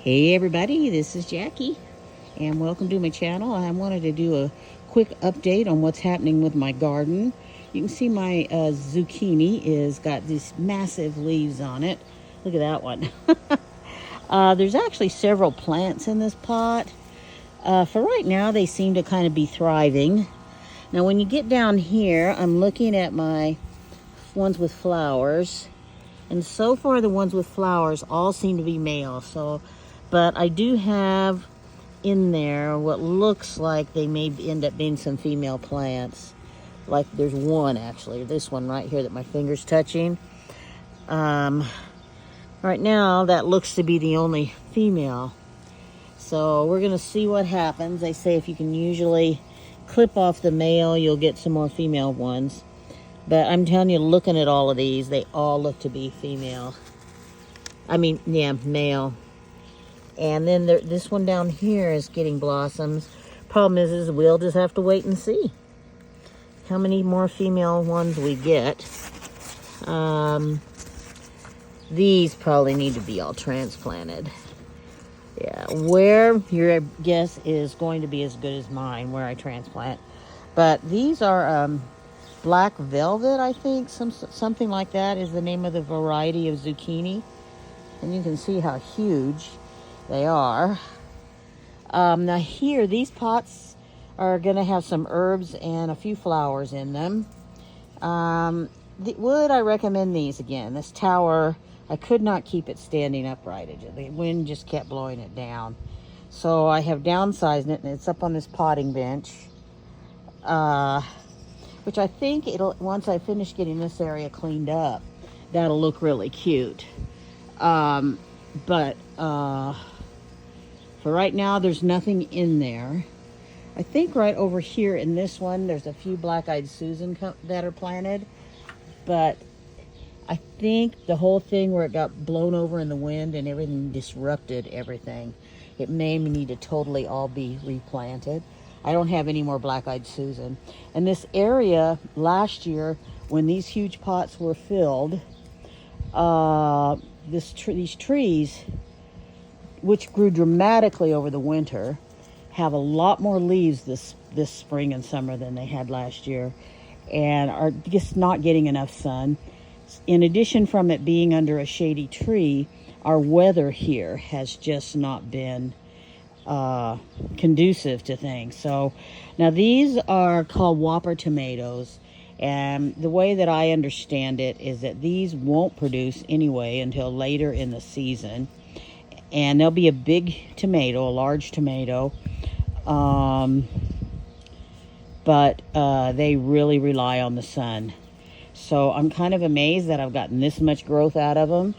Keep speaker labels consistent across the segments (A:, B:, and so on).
A: Hey everybody, this is Jackie and welcome to my channel. I wanted to do a quick update on what's happening with my garden. You can see my zucchini is got these massive leaves on it. Look at that one. There's actually several plants in this pot. For right now they seem to kind of be thriving. Now when you get down here, I'm looking at my ones with flowers. And so far the ones with flowers all seem to be male. But I do have in there what looks like they may end up being some female plants. Like there's one actually, this one right here that my finger's touching. Right now that looks to be the only female. So we're gonna see what happens. They say if you can usually clip off the male, you'll get some more female ones. But I'm telling you, looking at all of these, they all look to be female. Male. And then this one down here is getting blossoms. Problem is we'll just have to wait and see how many more female ones we get. These probably need to be all transplanted. Yeah, where your guess is going to be as good as mine, where I transplant. But these are Black Velvet, I think, something like that is the name of the variety of zucchini. And you can see how huge they are. Now here, these pots are going to have some herbs and a few flowers in them. Would I recommend these again? This tower, I could not keep it standing upright. The wind just kept blowing it down. So I have downsized it, and it's up on this potting bench. Which I think once I finish getting this area cleaned up, that'll look really cute. But for right now, there's nothing in there. I think right over here in this one, there's a few Black-Eyed Susan that are planted. But I think the whole thing where it got blown over in the wind and everything disrupted everything. It may need to totally all be replanted. I don't have any more Black-Eyed Susan. And this area last year, when these huge pots were filled, these trees, which grew dramatically over the winter, have a lot more leaves this spring and summer than they had last year, and are just not getting enough sun. In addition, from it being under a shady tree, our weather here has just not been conducive to things. So now these are called Whopper tomatoes, and the way that I understand it is that these won't produce anyway until later in the season, and there'll be a big tomato, a large tomato, but they really rely on the sun. So I'm kind of amazed that I've gotten this much growth out of them.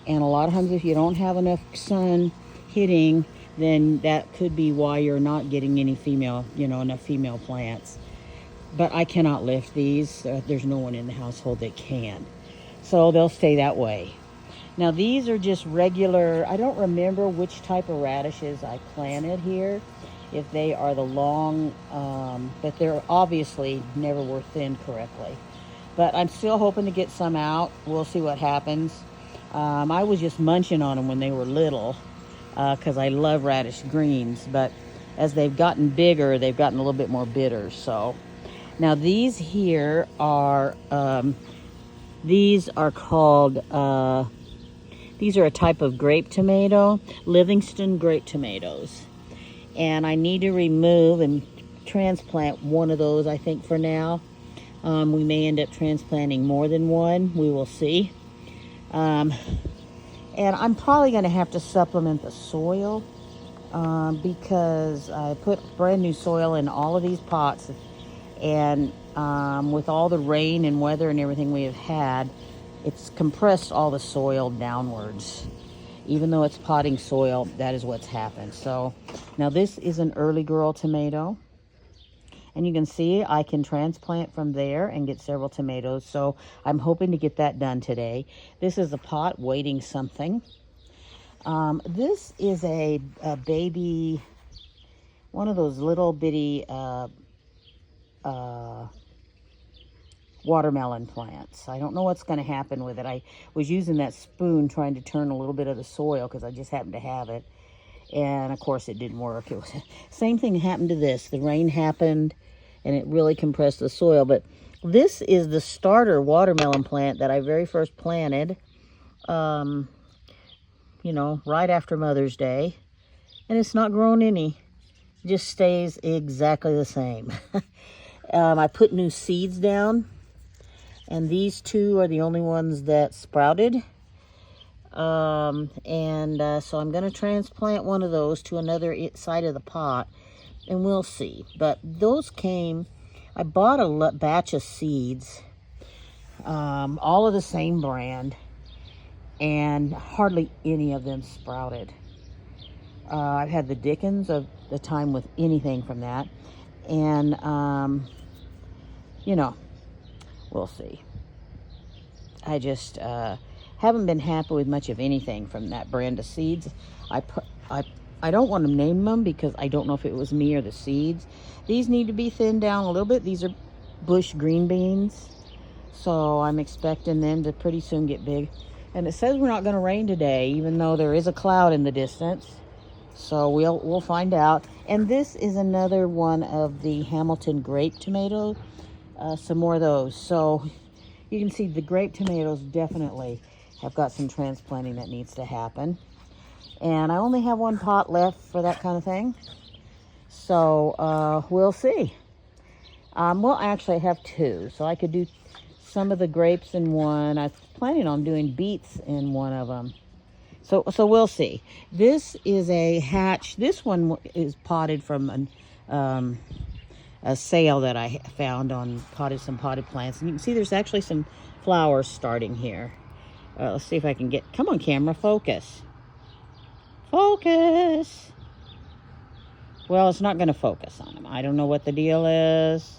A: And a lot of times if you don't have enough sun hitting, then that could be why you're not getting any enough female plants. But I cannot lift these. There's no one in the household that can. So they'll stay that way. Now these are just regular, I don't remember which type of radishes I planted here. If they are the long, but they're obviously never were thinned correctly. But I'm still hoping to get some out. We'll see what happens. I was just munching on them when they were little, because I love radish greens, but as they've gotten bigger, they've gotten a little bit more bitter. So now these here are called these are a type of grape tomato, Livingston grape tomatoes, and I need to remove and transplant one of those, I think, for now. We may end up transplanting more than one. We will see. And I'm probably going to have to supplement the soil because I put brand new soil in all of these pots, and with all the rain and weather and everything we have had, it's compressed all the soil downwards. Even though it's potting soil, that is what's happened. So now this is an early girl tomato. And you can see I can transplant from there and get several tomatoes. So I'm hoping to get that done today. This is a pot waiting something. This is a baby, one of those little bitty watermelon plants. I don't know what's going to happen with it. I was using that spoon trying to turn a little bit of the soil because I just happened to have it. And of course it didn't work. It was same thing happened to this. The rain happened and it really compressed the soil. But this is the starter watermelon plant that I very first planted, you know, right after Mother's Day. And it's not grown any. It just stays exactly the same. I put new seeds down, and these two are the only ones that sprouted. So I'm going to transplant one of those to another side of the pot, and we'll see. But those came, I bought a batch of seeds, all of the same brand, and hardly any of them sprouted. I've had the dickens of the time with anything from that. And, you know, we'll see. I just haven't been happy with much of anything from that brand of seeds. I don't want to name them because I don't know if it was me or the seeds. These need to be thinned down a little bit. These are bush green beans. So I'm expecting them to pretty soon get big. And it says we're not going to rain today, even though there is a cloud in the distance. So we'll find out. And this is another one of the Hamilton grape tomato. Some more of those. So you can see the grape tomatoes definitely have got some transplanting that needs to happen. And I only have one pot left for that kind of thing. So we'll see. Well, actually I have two. So I could do some of the grapes in one. I was planning on doing beets in one of them. So we'll see. This is a hatch. This one is potted from a sale that I found on some potted plants. And you can see there's actually some flowers starting here. Let's see if I can get, come on camera, focus. Focus. Well, it's not going to focus on them. I don't know what the deal is.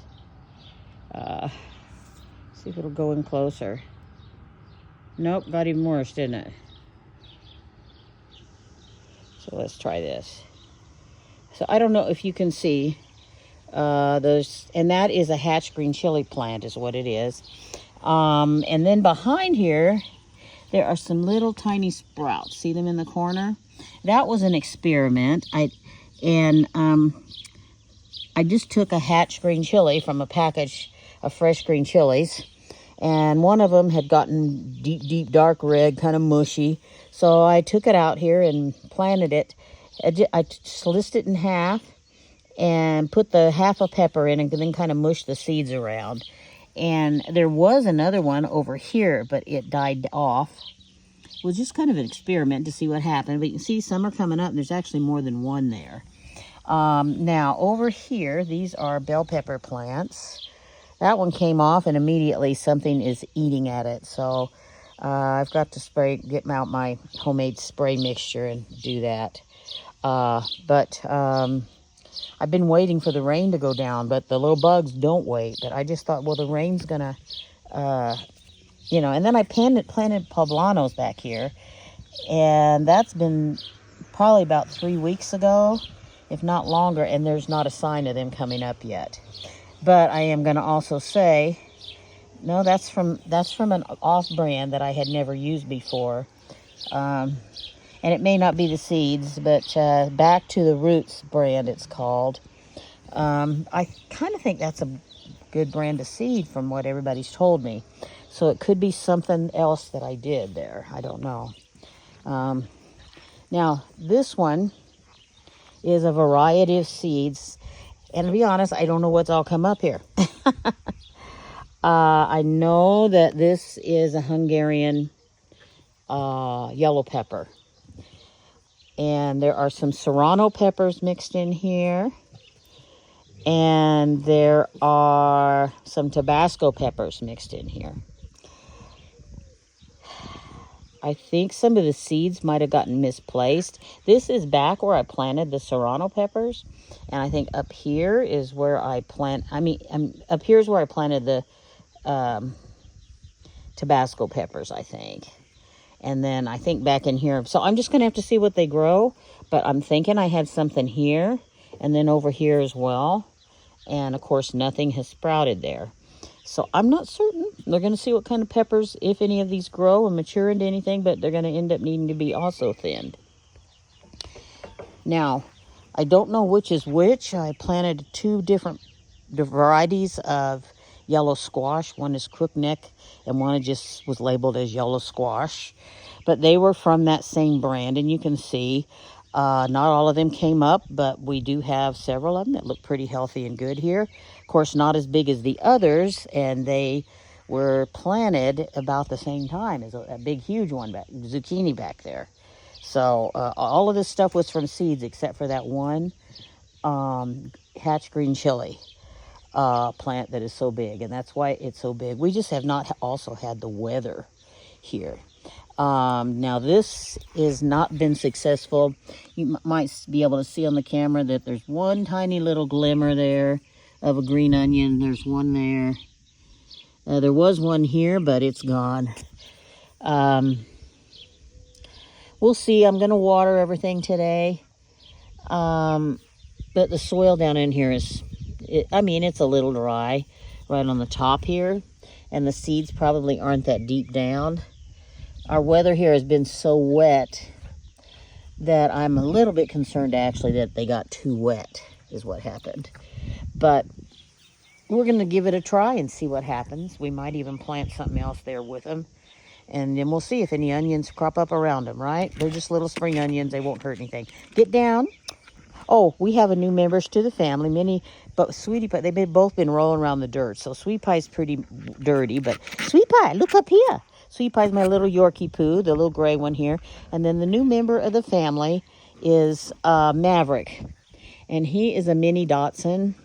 A: See if it'll go in closer. Nope, got even worse, didn't it? So let's try this. So I don't know if you can see those, and that is a hatch green chili plant is what it is. And then behind here, there are some little tiny sprouts. See them in the corner? That was an experiment. I just took a hatch green chili from a package of fresh green chilies, and one of them had gotten deep dark red, kind of mushy. So I took it out here and planted it. I sliced it in half and put the half a pepper in and then kind of mushed the seeds around. And there was another one over here, but it died off. It was just kind of an experiment to see what happened. But you can see some are coming up, and there's actually more than one there. Now, over here, these are bell pepper plants. That one came off, and immediately something is eating at it. So I've got to get out my homemade spray mixture and do that. I've been waiting for the rain to go down, but the little bugs don't wait. But I just thought, well, the rain's gonna, you know. And then I planted poblanos back here, and that's been probably about 3 weeks ago, if not longer. And there's not a sign of them coming up yet. But I am gonna also say, no, that's from an off-brand that I had never used before. And it may not be the seeds, but Back to the Roots brand it's called. I kind of think that's a good brand of seed from what everybody's told me. So it could be something else that I did there. I don't know. Now, this one is a variety of seeds. And to be honest, I don't know what's all come up here. I know that this is a Hungarian yellow pepper. And there are some serrano peppers mixed in here. And there are some Tabasco peppers mixed in here. I think some of the seeds might have gotten misplaced. This is back where I planted the serrano peppers. And I think up here is where I up here is where I planted the Tabasco peppers, I think. And then I think back in here. So I'm just going to have to see what they grow. But I'm thinking I had something here and then over here as well. And, of course, nothing has sprouted there. So I'm not certain. They're going to see what kind of peppers, if any of these grow and mature into anything. But they're going to end up needing to be also thinned. Now, I don't know which is which. I planted two different varieties of yellow squash. One is crookneck and one just was labeled as yellow squash. But they were from that same brand, and you can see not all of them came up, but we do have several of them that look pretty healthy and good here. Of course, not as big as the others, and they were planted about the same time as a big, huge one, zucchini back there. So all of this stuff was from seeds except for that one hatch green chili plant that is so big, and that's why it's so big. We just have not also had the weather here. Now this has not been successful. You might be able to see on the camera that there's one tiny little glimmer there of a green onion. There's one there. There was one here, but it's gone. We'll see. I'm going to water everything today. But the soil down in here is, it's a little dry right on the top here. And the seeds probably aren't that deep down. Our weather here has been so wet that I'm a little bit concerned actually that they got too wet is what happened. But we're going to give it a try and see what happens. We might even plant something else there with them. And then we'll see if any onions crop up around them, right? They're just little spring onions. They won't hurt anything. Get down. Oh, we have a new members to the family. Minnie, but Sweetie Pie, they've both been rolling around the dirt. So Sweetie Pie's pretty dirty, but Sweetie Pie, look up here. Sweetie Pie's my little Yorkie poo, the little gray one here. And then the new member of the family is Maverick. And he is a mini Dotson,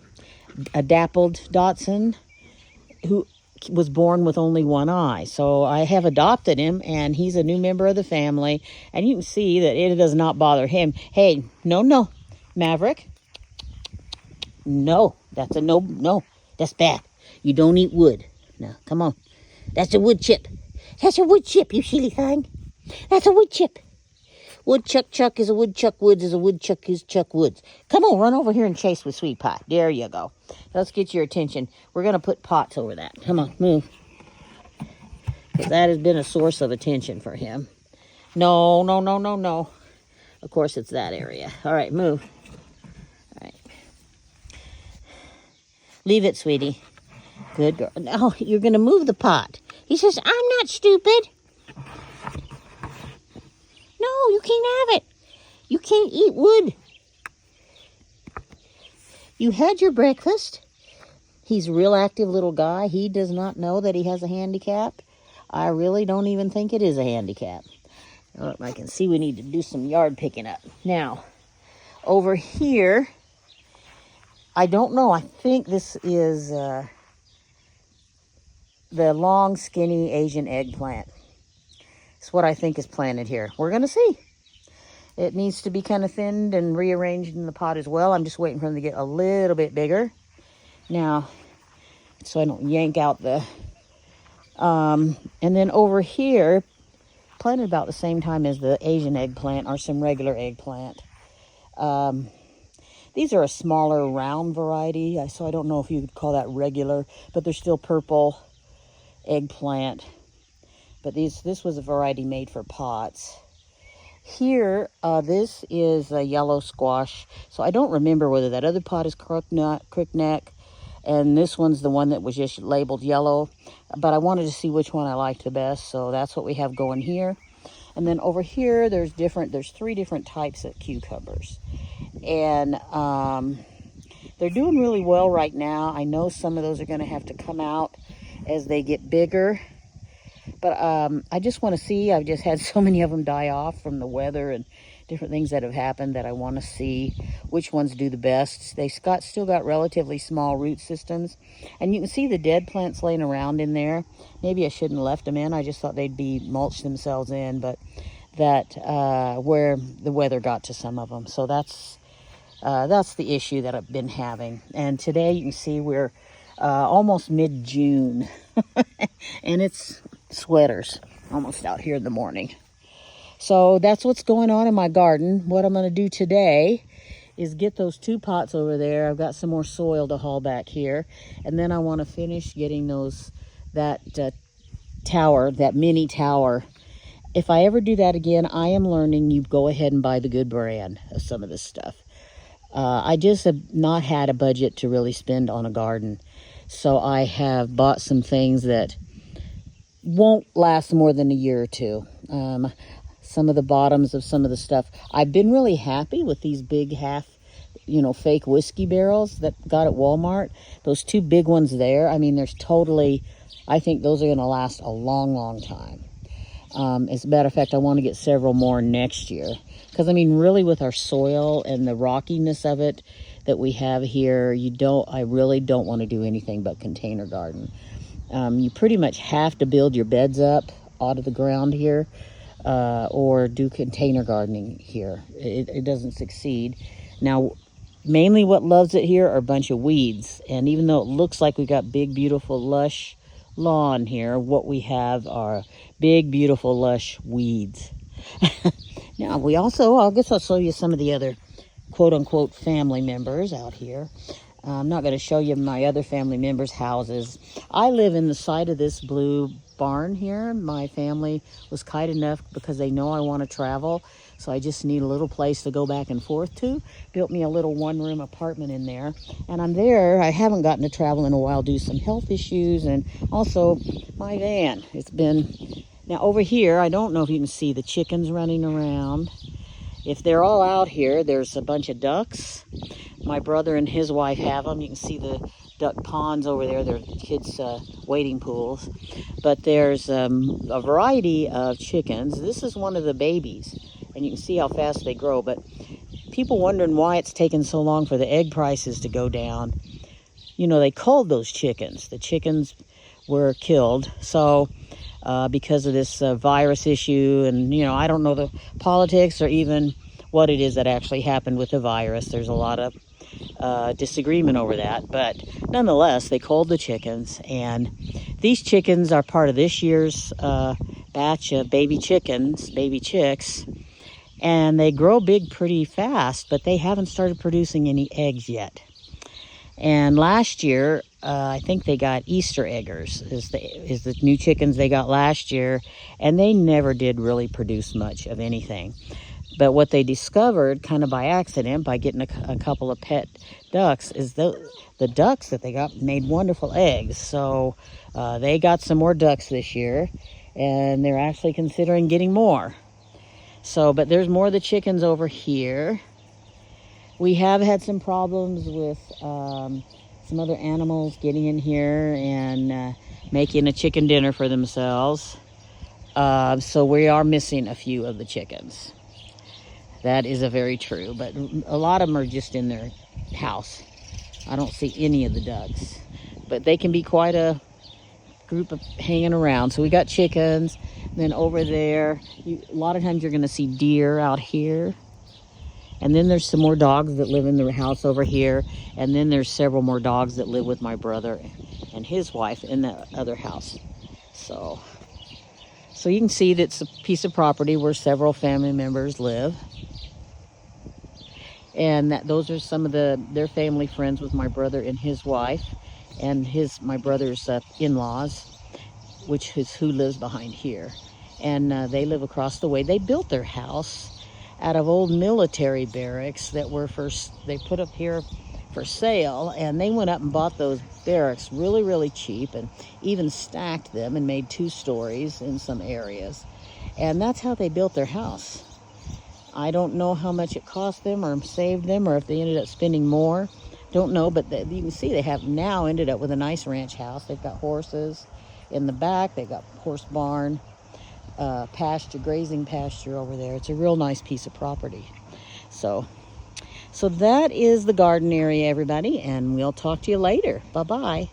A: a dappled Dotson, who was born with only one eye. So I have adopted him, and he's a new member of the family. And you can see that it does not bother him. Hey, no, Maverick. No, that's a no. That's bad. You don't eat wood. No, come on. That's a wood chip. That's a wood chip, you silly thing. That's a wood chip. Woodchuck Chuck is a woodchuck woods is a woodchuck is Chuck Woods. Come on, run over here and chase with Sweet Pie. There you go. Let's get your attention. We're going to put pots over that. Come on, move. Because that has been a source of attention for him. No. Of course, it's that area. All right, move. All right. Leave it, sweetie. Good girl. No, you're going to move the pot. He says, I'm not stupid. No, you can't have it. You can't eat wood. You had your breakfast. He's a real active little guy. He does not know that he has a handicap. I really don't even think it is a handicap. Oh, I can see we need to do some yard picking up. Now, over here, I don't know. I think this is the long, skinny Asian eggplant. It's what I think is planted here. We're going to see. It needs to be kind of thinned and rearranged in the pot as well. I'm just waiting for them to get a little bit bigger. Now, so I don't yank out the... and then over here, planted about the same time as the Asian eggplant or some regular eggplant. These are a smaller round variety, so I don't know if you could call that regular, but they're still purple eggplant. But this was a variety made for pots. Here, this is a yellow squash. So I don't remember whether that other pot is crookneck, and this one's the one that was just labeled yellow. But I wanted to see which one I liked the best, so that's what we have going here. And then over here, there's 3 different types of cucumbers. And they're doing really well right now. I know some of those are going to have to come out as they get bigger. But I just want to see. I've just had so many of them die off from the weather and different things that have happened that I want to see which ones do the best. They still got relatively small root systems. And you can see the dead plants laying around in there. Maybe I shouldn't have left them in. I just thought they'd be mulched themselves in. But that where the weather got to some of them. So that's the issue that I've been having. And today you can see we're almost mid-June. And it's sweaters almost out here in the morning. So that's what's going on in my garden. What I'm going to do today is get those 2 pots over there. I've got some more soil to haul back here. And then I want to finish getting that tower, that mini tower, if I ever do that again, I am learning you go ahead and buy the good brand of some of this stuff. I just have not had a budget to really spend on a garden. So I have bought some things that won't last more than a year or two. Some of the bottoms of some of the stuff. I've been really happy with these big fake whiskey barrels that got at Walmart. Those two big ones there, I mean, I think those are going to last a long, long time. As a matter of fact, I want to get several more next year. Because, I mean, really with our soil and the rockiness of it that we have here, I really don't want to do anything but container garden. You pretty much have to build your beds up out of the ground here, or do container gardening here. It doesn't succeed. Now, mainly what loves it here are a bunch of weeds. And even though it looks like we got big, beautiful, lush lawn here, what we have are big, beautiful, lush weeds. Now, I guess I'll show you some of the other quote-unquote family members out here. I'm not going to show you my other family members' houses. I live in the side of this blue barn here. My family was kind enough, because they know I want to travel, so I just need a little place to go back and forth to. Built me a little one-room apartment in there. And I'm there. I haven't gotten to travel in a while due to some health issues, and also my van. Now over here, I don't know if you can see the chickens running around. If they're all out here, there's a bunch of ducks. My brother and his wife have them. You can see the duck ponds over there. They're kids' wading pools. But there's a variety of chickens. This is one of the babies, and you can see how fast they grow. But people wondering why it's taken so long for the egg prices to go down. They culled those chickens. The chickens were killed. So because of this virus issue, and I don't know the politics or even what it is that actually happened with the virus. There's a lot of disagreement over that, but nonetheless, they culled the chickens, and these chickens are part of this year's batch of baby chicks, and they grow big pretty fast, but they haven't started producing any eggs yet. And last year, I think they got Easter eggers, is the new chickens they got last year, and they never did really produce much of anything. But what they discovered, kind of by accident, by getting a couple of pet ducks, is the ducks that they got made wonderful eggs. So they got some more ducks this year, and they're actually considering getting more. But there's more of the chickens over here. We have had some problems with some other animals getting in here and making a chicken dinner for themselves. So we are missing a few of the chickens. That is very true, but a lot of them are just in their house. I don't see any of the ducks, but they can be quite a group of hanging around. So we got chickens. Then over there, a lot of times you're going to see deer out here. And then there's some more dogs that live in the house over here. And then there's several more dogs that live with my brother and his wife in the other house. So you can see that's a piece of property where several family members live. And those are some of their family friends with my brother and his wife, and my brother's in-laws, which is who lives behind here. And they live across the way. They built their house out of old military barracks that they put up here for sale, and they went up and bought those barracks really, really cheap, and even stacked them and made 2 stories in some areas. And that's how they built their house. I don't know how much it cost them or saved them, or if they ended up spending more. Don't know, but you can see they have now ended up with a nice ranch house. They've got horses in the back. They've got horse barn, grazing pasture over there. It's a real nice piece of property. So that is the garden area, everybody, and we'll talk to you later. Bye-bye.